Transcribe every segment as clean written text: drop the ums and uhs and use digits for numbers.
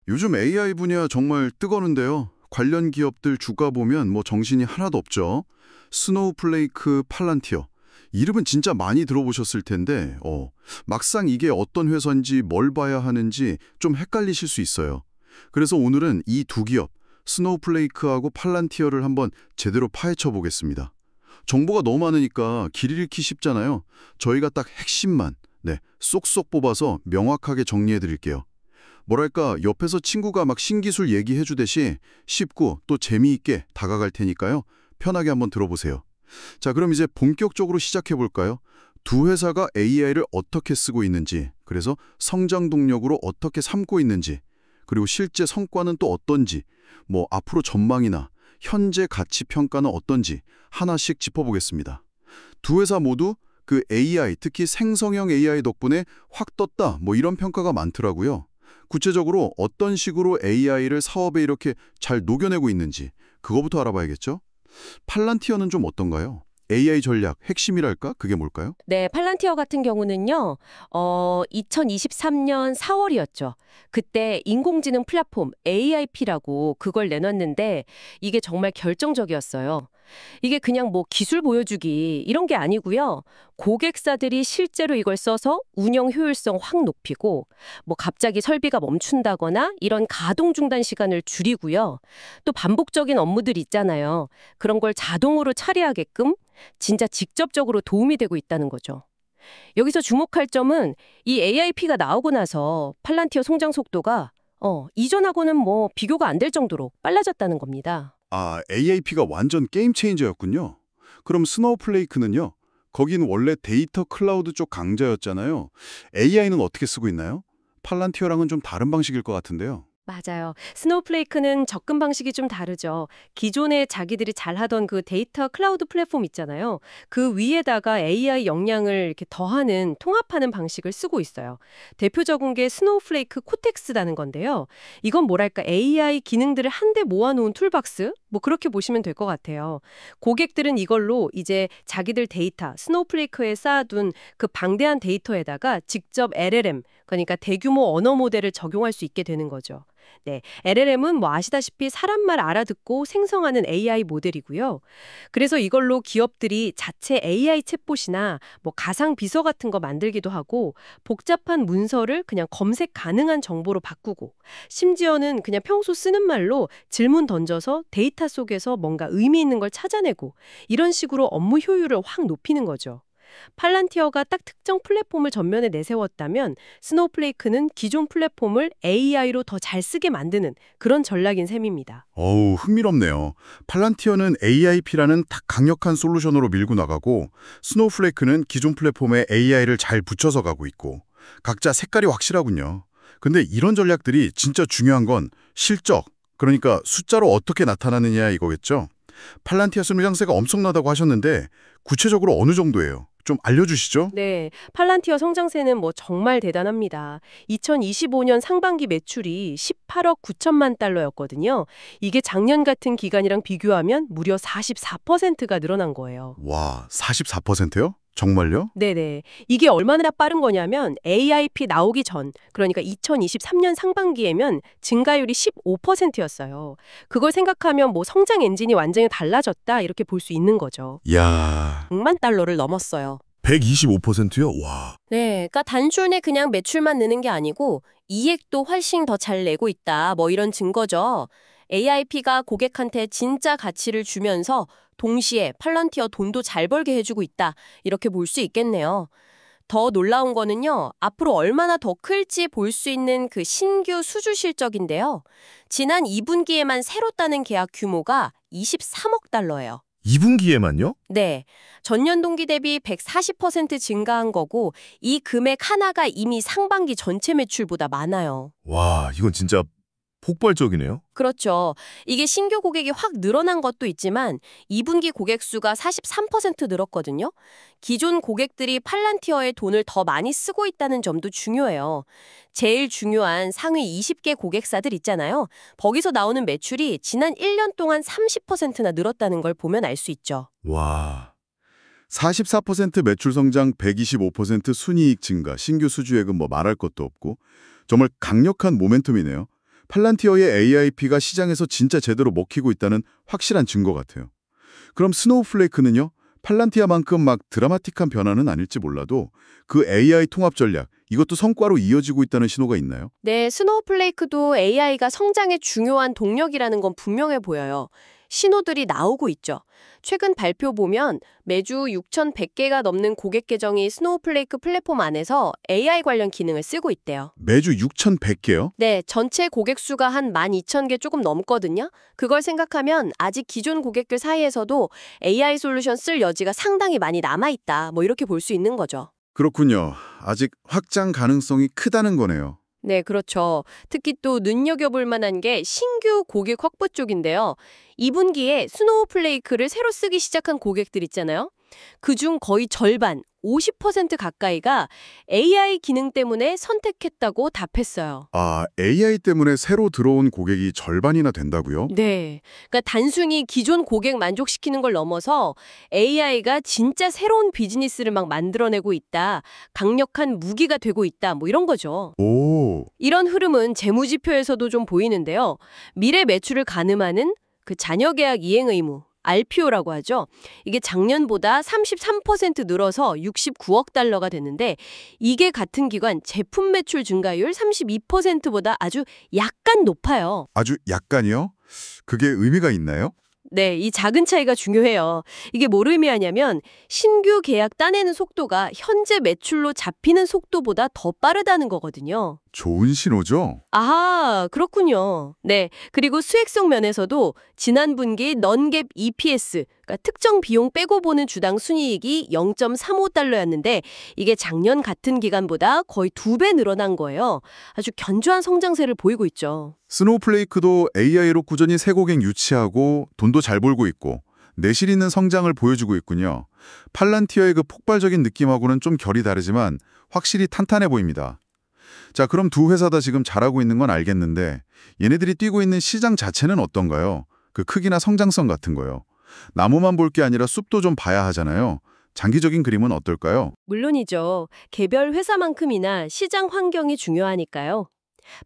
요즘 AI 분야 정말 뜨거운데요. 관련 기업들 주가 보면 뭐 정신이 하나도 없죠. 스노우플레이크, 팔란티어. 이름은 진짜 많이 들어보셨을 텐데, 막상 이게 어떤 회사인지 뭘 봐야 하는지 좀 헷갈리실 수 있어요. 그래서 오늘은 이 두 기업, 스노우플레이크하고 팔란티어를 한번 제대로 파헤쳐 보겠습니다. 정보가 너무 많으니까 길 잃기 쉽잖아요. 저희가 딱 핵심만, 쏙쏙 뽑아서 명확하게 정리해 드릴게요. 뭐랄까, 옆에서 친구가 막 신기술 얘기해 주듯이 쉽고 또 재미있게 다가갈 테니까요. 편하게 한번 들어보세요. 자, 그럼 이제 본격적으로 시작해 볼까요? 두 회사가 AI를 어떻게 쓰고 있는지, 그래서 성장 동력으로 어떻게 삼고 있는지, 그리고 실제 성과는 또 어떤지, 뭐 앞으로 전망이나 현재 가치 평가는 어떤지 하나씩 짚어보겠습니다. 두 회사 모두 그 AI, 특히 생성형 AI 덕분에 확 떴다, 뭐 이런 평가가 많더라고요. 구체적으로 어떤 식으로 AI를 사업에 이렇게 잘 녹여내고 있는지 그거부터 알아봐야겠죠? 팔란티어는 좀 어떤가요? AI 전략 핵심이랄까? 그게 뭘까요? 네, 팔란티어 같은 경우는요, 2023년 4월이었죠. 그때 인공지능 플랫폼 AIP라고 그걸 내놨는데 이게 정말 결정적이었어요. 이게 그냥 뭐 기술 보여주기 이런 게 아니고요. 고객사들이 실제로 이걸 써서 운영 효율성 확 높이고 뭐 갑자기 설비가 멈춘다거나 이런 가동 중단 시간을 줄이고요. 또 반복적인 업무들 있잖아요. 그런 걸 자동으로 처리하게끔 진짜 직접적으로 도움이 되고 있다는 거죠. 여기서 주목할 점은 이 AIP가 나오고 나서 팔란티어 성장 속도가 이전하고는 뭐 비교가 안 될 정도로 빨라졌다는 겁니다. 아, AAP가 완전 게임 체인저였군요. 그럼 스노우플레이크는요? 거긴 원래 데이터 클라우드 쪽 강자였잖아요. AI는 어떻게 쓰고 있나요? 팔란티어랑은 좀 다른 방식일 것 같은데요. 맞아요. 스노우플레이크는 접근 방식이 좀 다르죠. 기존에 자기들이 잘하던 그 데이터 클라우드 플랫폼 있잖아요. 그 위에다가 AI 역량을 이렇게 더하는 통합하는 방식을 쓰고 있어요. 대표적인 게 스노우플레이크 코텍스라는 건데요. 이건 뭐랄까 AI 기능들을 한데 모아놓은 툴박스? 뭐 그렇게 보시면 될 것 같아요. 고객들은 이걸로 이제 자기들 데이터, 스노우플레이크에 쌓아둔 그 방대한 데이터에다가 직접 LLM, 그러니까 대규모 언어 모델을 적용할 수 있게 되는 거죠. 네, LLM은 뭐 아시다시피 사람말 알아듣고 생성하는 AI 모델이고요. 그래서 이걸로 기업들이 자체 AI 챗봇이나 뭐 가상 비서 같은 거 만들기도 하고 복잡한 문서를 그냥 검색 가능한 정보로 바꾸고 심지어는 그냥 평소 쓰는 말로 질문 던져서 데이터 속에서 뭔가 의미 있는 걸 찾아내고 이런 식으로 업무 효율을 확 높이는 거죠. 팔란티어가 딱 특정 플랫폼을 전면에 내세웠다면 스노우플레이크는 기존 플랫폼을 AI로 더 잘 쓰게 만드는 그런 전략인 셈입니다. 어우, 흥미롭네요. 팔란티어는 AIP라는 딱 강력한 솔루션으로 밀고 나가고 스노우플레이크는 기존 플랫폼에 AI를 잘 붙여서 가고 있고 각자 색깔이 확실하군요. 근데 이런 전략들이 진짜 중요한 건 실적, 그러니까 숫자로 어떻게 나타나느냐 이거겠죠? 팔란티아 성장세가 엄청나다고 하셨는데 구체적으로 어느 정도예요? 좀 알려주시죠. 네, 팔란티어 성장세는 뭐 정말 대단합니다. 2025년 상반기 매출이 18억 9천만 달러였거든요. 이게 작년 같은 기간이랑 비교하면 무려 44%가 늘어난 거예요. 와, 44%요? 정말요? 네네. 이게 얼마나 빠른 거냐면 AIP 나오기 전, 그러니까 2023년 상반기에면 증가율이 15%였어요. 그걸 생각하면 뭐 성장 엔진이 완전히 달라졌다 이렇게 볼 수 있는 거죠. 야, 100만 달러를 넘었어요. 125%요? 와. 네, 그러니까 단순히 그냥 매출만 느는 게 아니고 이익도 훨씬 더 잘 내고 있다. 뭐 이런 증거죠. AIP가 고객한테 진짜 가치를 주면서 동시에 팔런티어 돈도 잘 벌게 해주고 있다. 이렇게 볼 수 있겠네요. 더 놀라운 거는요. 앞으로 얼마나 더 클지 볼 수 있는 그 신규 수주 실적인데요. 지난 2분기에만 새로 따는 계약 규모가 23억 달러예요. 2분기에만요? 네. 전년 동기 대비 140% 증가한 거고 이 금액 하나가 이미 상반기 전체 매출보다 많아요. 와, 이건 진짜 폭발적이네요. 그렇죠. 이게 신규 고객이 확 늘어난 것도 있지만 2분기 고객 수가 43% 늘었거든요. 기존 고객들이 팔란티어에 돈을 더 많이 쓰고 있다는 점도 중요해요. 제일 중요한 상위 20개 고객사들 있잖아요. 거기서 나오는 매출이 지난 1년 동안 30%나 늘었다는 걸 보면 알 수 있죠. 와. 44% 매출 성장, 125% 순이익 증가, 신규 수주액은 뭐 말할 것도 없고 정말 강력한 모멘텀이네요. 팔란티어의 AIP가 시장에서 진짜 제대로 먹히고 있다는 확실한 증거 같아요. 그럼 스노우플레이크는요? 팔란티아만큼 막 드라마틱한 변화는 아닐지 몰라도 그 AI 통합 전략, 이것도 성과로 이어지고 있다는 신호가 있나요? 네, 스노우플레이크도 AI가 성장의 중요한 동력이라는 건 분명해 보여요. 신호들이 나오고 있죠. 최근 발표 보면 매주 6,100개가 넘는 고객 계정이 스노우플레이크 플랫폼 안에서 AI 관련 기능을 쓰고 있대요. 매주 6,100개요? 네, 전체 고객 수가 한 12,000개 조금 넘거든요. 그걸 생각하면 아직 기존 고객들 사이에서도 AI 솔루션 쓸 여지가 상당히 많이 남아있다. 뭐 이렇게 볼 수 있는 거죠. 그렇군요. 아직 확장 가능성이 크다는 거네요. 네, 그렇죠. 특히 또 눈여겨볼 만한 게 신규 고객 확보 쪽인데요. 2분기에 스노우플레이크를 새로 쓰기 시작한 고객들 있잖아요. 그중 거의 절반, 50% 가까이가 AI 기능 때문에 선택했다고 답했어요. 아, AI 때문에 새로 들어온 고객이 절반이나 된다고요? 네. 그러니까 단순히 기존 고객 만족시키는 걸 넘어서 AI가 진짜 새로운 비즈니스를 막 만들어내고 있다. 강력한 무기가 되고 있다. 뭐 이런 거죠. 오, 이런 흐름은 재무지표에서도 좀 보이는데요. 미래 매출을 가늠하는 그 자녀계약 이행 의무, RPO라고 하죠. 이게 작년보다 33% 늘어서 69억 달러가 됐는데 이게 같은 기간 제품 매출 증가율 32%보다 아주 약간 높아요. 아주 약간이요? 그게 의미가 있나요? 네, 이 작은 차이가 중요해요. 이게 뭘 의미하냐면 신규 계약 따내는 속도가 현재 매출로 잡히는 속도보다 더 빠르다는 거거든요. 좋은 신호죠? 아하, 그렇군요. 네, 그리고 수익성 면에서도 지난 분기 non-GAAP EPS, 그러니까 특정 비용 빼고 보는 주당 순이익이 0.35달러였는데 이게 작년 같은 기간보다 거의 2배 늘어난 거예요. 아주 견조한 성장세를 보이고 있죠. 스노우플레이크도 AI로 꾸준히 새 고객 유치하고 돈도 잘 벌고 있고 내실 있는 성장을 보여주고 있군요. 팔란티어의 그 폭발적인 느낌하고는 좀 결이 다르지만 확실히 탄탄해 보입니다. 자, 그럼 두 회사 다 지금 잘하고 있는 건 알겠는데 얘네들이 뛰고 있는 시장 자체는 어떤가요? 그 크기나 성장성 같은 거요. 나무만 볼 게 아니라 숲도 좀 봐야 하잖아요. 장기적인 그림은 어떨까요? 물론이죠. 개별 회사만큼이나 시장 환경이 중요하니까요.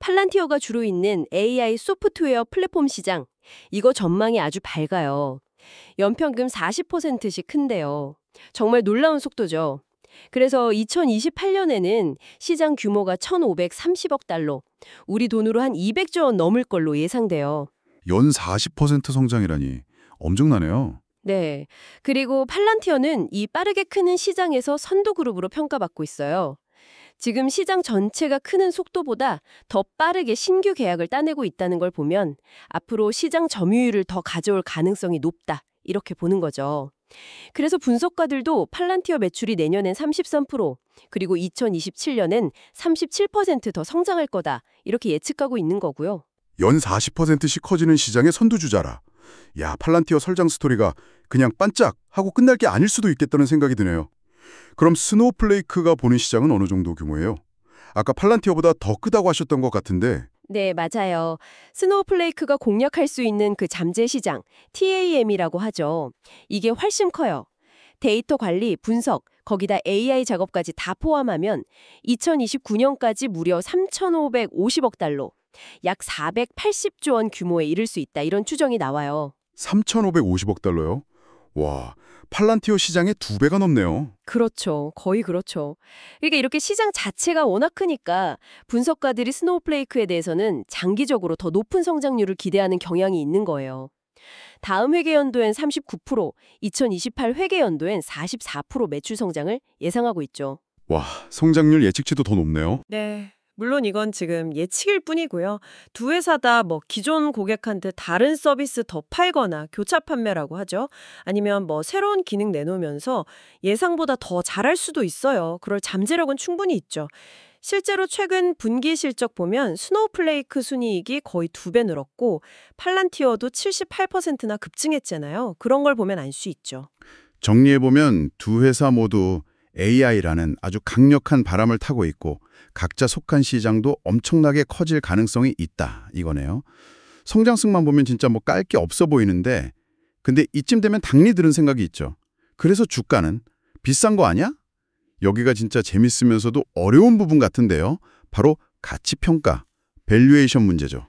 팔란티어가 주로 있는 AI 소프트웨어 플랫폼 시장, 이거 전망이 아주 밝아요. 연평균 40%씩 큰데요. 정말 놀라운 속도죠. 그래서 2028년에는 시장 규모가 1,530억 달러, 우리 돈으로 한 200조 원 넘을 걸로 예상돼요. 연 40% 성장이라니 엄청나네요. 네. 그리고 팔란티어는 이 빠르게 크는 시장에서 선도그룹으로 평가받고 있어요. 지금 시장 전체가 크는 속도보다 더 빠르게 신규 계약을 따내고 있다는 걸 보면 앞으로 시장 점유율을 더 가져올 가능성이 높다. 이렇게 보는 거죠. 그래서 분석가들도 팔란티어 매출이 내년엔 33%, 그리고 2027년엔 37%더 성장할 거다. 이렇게 예측하고 있는 거고요. 연 40%씩 커지는 시장의 선두주자라. 야, 팔란티어 설정 스토리가 그냥 반짝 하고 끝날 게 아닐 수도 있겠다는 생각이 드네요. 그럼 스노우플레이크가 보는 시장은 어느 정도 규모예요? 아까 팔란티어보다 더 크다고 하셨던 것 같은데. 네, 맞아요. 스노우플레이크가 공략할 수 있는 그 잠재 시장, TAM이라고 하죠. 이게 훨씬 커요. 데이터 관리, 분석, 거기다 AI 작업까지 다 포함하면 2029년까지 무려 3,550억 달러, 약 480조 원 규모에 이를 수 있다. 이런 추정이 나와요. 3,550억 달러요? 와, 팔란티어 시장의 2배가 넘네요. 그렇죠. 거의 그렇죠. 그러니까 이렇게 시장 자체가 워낙 크니까 분석가들이 스노우플레이크에 대해서는 장기적으로 더 높은 성장률을 기대하는 경향이 있는 거예요. 다음 회계연도엔 39%, 2028 회계연도엔 44% 매출 성장을 예상하고 있죠. 와, 성장률 예측치도 더 높네요. 네. 물론 이건 지금 예측일 뿐이고요. 두 회사 다 뭐 기존 고객한테 다른 서비스 더 팔거나 교차 판매라고 하죠. 아니면 뭐 새로운 기능 내놓으면서 예상보다 더 잘할 수도 있어요. 그럴 잠재력은 충분히 있죠. 실제로 최근 분기 실적 보면 스노우플레이크 순이익이 거의 2배 늘었고 팔란티어도 78%나 급증했잖아요. 그런 걸 보면 알 수 있죠. 정리해보면 두 회사 모두 AI라는 아주 강력한 바람을 타고 있고 각자 속한 시장도 엄청나게 커질 가능성이 있다 이거네요. 성장성만 보면 진짜 뭐 깔 게 없어 보이는데 근데 이쯤 되면 당리 드는 생각이 있죠. 그래서 주가는 비싼 거 아니야? 여기가 진짜 재밌으면서도 어려운 부분 같은데요. 바로 가치평가, 밸류에이션 문제죠.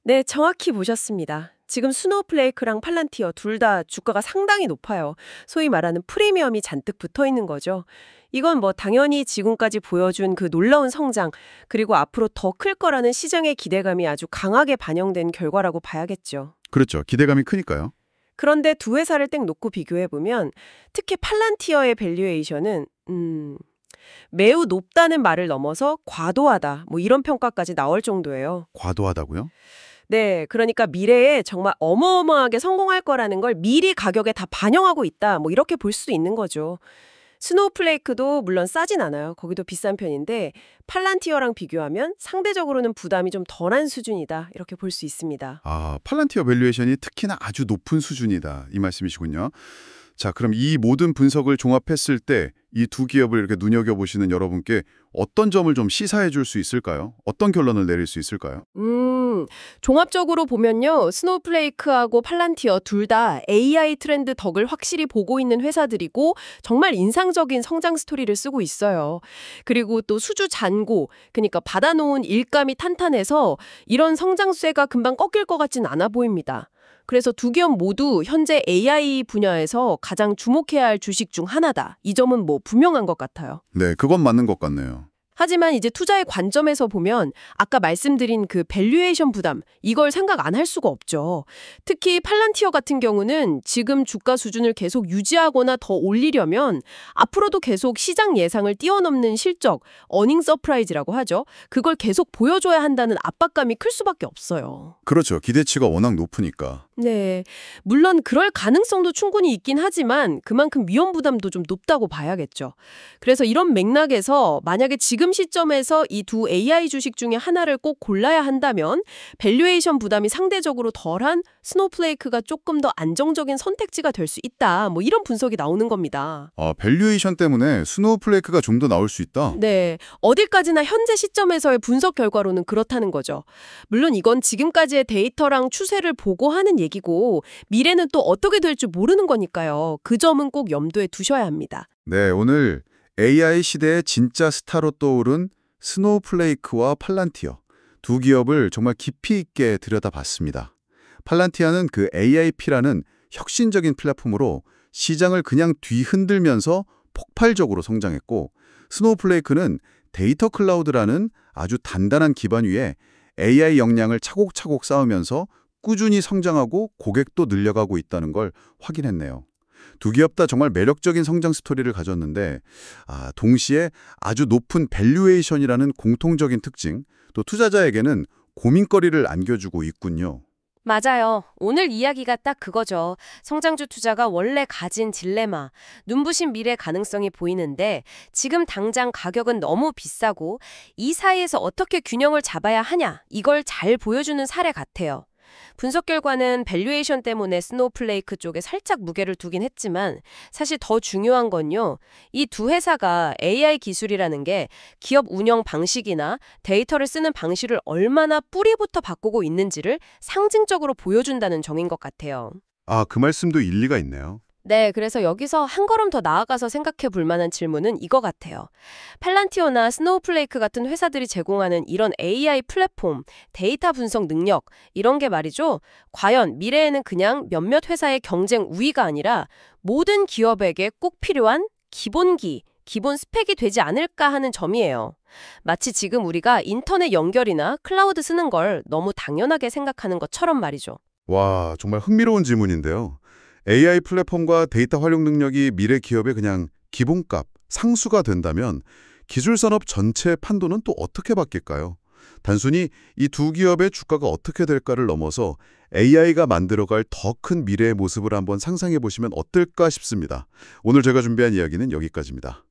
네, 정확히 보셨습니다. 지금 스노우플레이크랑 팔란티어 둘 다 주가가 상당히 높아요. 소위 말하는 프리미엄이 잔뜩 붙어 있는 거죠. 이건 뭐 당연히 지금까지 보여준 그 놀라운 성장, 그리고 앞으로 더 클 거라는 시장의 기대감이 아주 강하게 반영된 결과라고 봐야겠죠. 그렇죠. 기대감이 크니까요. 그런데 두 회사를 땡 놓고 비교해보면 특히 팔란티어의 밸류에이션은 매우 높다는 말을 넘어서 과도하다, 뭐 이런 평가까지 나올 정도예요. 과도하다고요? 네, 그러니까 미래에 정말 어마어마하게 성공할 거라는 걸 미리 가격에 다 반영하고 있다, 뭐 이렇게 볼 수 있는 거죠. 스노우플레이크도 물론 싸진 않아요. 거기도 비싼 편인데 팔란티어랑 비교하면 상대적으로는 부담이 좀 덜한 수준이다, 이렇게 볼 수 있습니다. 아, 팔란티어 밸류에이션이 특히나 아주 높은 수준이다. 이 말씀이시군요. 자, 그럼 이 모든 분석을 종합했을 때 이 두 기업을 이렇게 눈여겨보시는 여러분께 어떤 점을 좀 시사해 줄 수 있을까요? 어떤 결론을 내릴 수 있을까요? 종합적으로 보면요. 스노우플레이크하고 팔란티어 둘 다 AI 트렌드 덕을 확실히 보고 있는 회사들이고 정말 인상적인 성장 스토리를 쓰고 있어요. 그리고 또 수주 잔고, 그러니까 받아놓은 일감이 탄탄해서 이런 성장세가 금방 꺾일 것 같진 않아 보입니다. 그래서 두 기업 모두 현재 AI 분야에서 가장 주목해야 할 주식 중 하나다. 이 점은 뭐 분명한 것 같아요. 네, 그건 맞는 것 같네요. 하지만 이제 투자의 관점에서 보면 아까 말씀드린 그 밸류에이션 부담, 이걸 생각 안 할 수가 없죠. 특히 팔란티어 같은 경우는 지금 주가 수준을 계속 유지하거나 더 올리려면 앞으로도 계속 시장 예상을 뛰어넘는 실적, 어닝 서프라이즈라고 하죠. 그걸 계속 보여줘야 한다는 압박감이 클 수밖에 없어요. 그렇죠. 기대치가 워낙 높으니까. 네, 물론 그럴 가능성도 충분히 있긴 하지만 그만큼 위험 부담도 좀 높다고 봐야겠죠. 그래서 이런 맥락에서 만약에 지금 시점에서 이 두 AI 주식 중에 하나를 꼭 골라야 한다면 밸류에이션 부담이 상대적으로 덜한 스노우플레이크가 조금 더 안정적인 선택지가 될 수 있다. 뭐 이런 분석이 나오는 겁니다. 아, 밸류에이션 때문에 스노우플레이크가 좀 더 나올 수 있다? 네, 어딜까지나 현재 시점에서의 분석 결과로는 그렇다는 거죠. 물론 이건 지금까지의 데이터랑 추세를 보고 하는 얘기고 미래는 또 어떻게 될지 모르는 거니까요. 그 점은 꼭 염두에 두셔야 합니다. 네, 오늘 AI 시대의 진짜 스타로 떠오른 스노우플레이크와 팔란티어 두 기업을 정말 깊이 있게 들여다봤습니다. 팔란티어는 그 AIP라는 혁신적인 플랫폼으로 시장을 그냥 뒤흔들면서 폭발적으로 성장했고, 스노우플레이크는 데이터 클라우드라는 아주 단단한 기반 위에 AI 역량을 차곡차곡 쌓으면서 꾸준히 성장하고 고객도 늘려가고 있다는 걸 확인했네요. 두 기업 다 정말 매력적인 성장 스토리를 가졌는데 동시에 아주 높은 밸류에이션이라는 공통적인 특징, 또 투자자에게는 고민거리를 안겨주고 있군요. 맞아요. 오늘 이야기가 딱 그거죠. 성장주 투자가 원래 가진 딜레마, 눈부신 미래 가능성이 보이는데 지금 당장 가격은 너무 비싸고 이 사이에서 어떻게 균형을 잡아야 하냐, 이걸 잘 보여주는 사례 같아요. 분석 결과는 밸류에이션 때문에 스노우플레이크 쪽에 살짝 무게를 두긴 했지만 사실 더 중요한 건요. 이 두 회사가 AI 기술이라는 게 기업 운영 방식이나 데이터를 쓰는 방식을 얼마나 뿌리부터 바꾸고 있는지를 상징적으로 보여준다는 점인 것 같아요. 아, 그 말씀도 일리가 있네요. 네, 그래서 여기서 한 걸음 더 나아가서 생각해 볼 만한 질문은 이거 같아요. 팔란티어나 스노우플레이크 같은 회사들이 제공하는 이런 AI 플랫폼, 데이터 분석 능력, 이런 게 말이죠. 과연 미래에는 그냥 몇몇 회사의 경쟁 우위가 아니라 모든 기업에게 꼭 필요한 기본기, 기본 스펙이 되지 않을까 하는 점이에요. 마치 지금 우리가 인터넷 연결이나 클라우드 쓰는 걸 너무 당연하게 생각하는 것처럼 말이죠. 와, 정말 흥미로운 질문인데요. AI 플랫폼과 데이터 활용 능력이 미래 기업의 그냥 기본값, 상수가 된다면 기술 산업 전체 판도는 또 어떻게 바뀔까요? 단순히 이 두 기업의 주가가 어떻게 될까를 넘어서 AI가 만들어갈 더 큰 미래의 모습을 한번 상상해 보시면 어떨까 싶습니다. 오늘 제가 준비한 이야기는 여기까지입니다.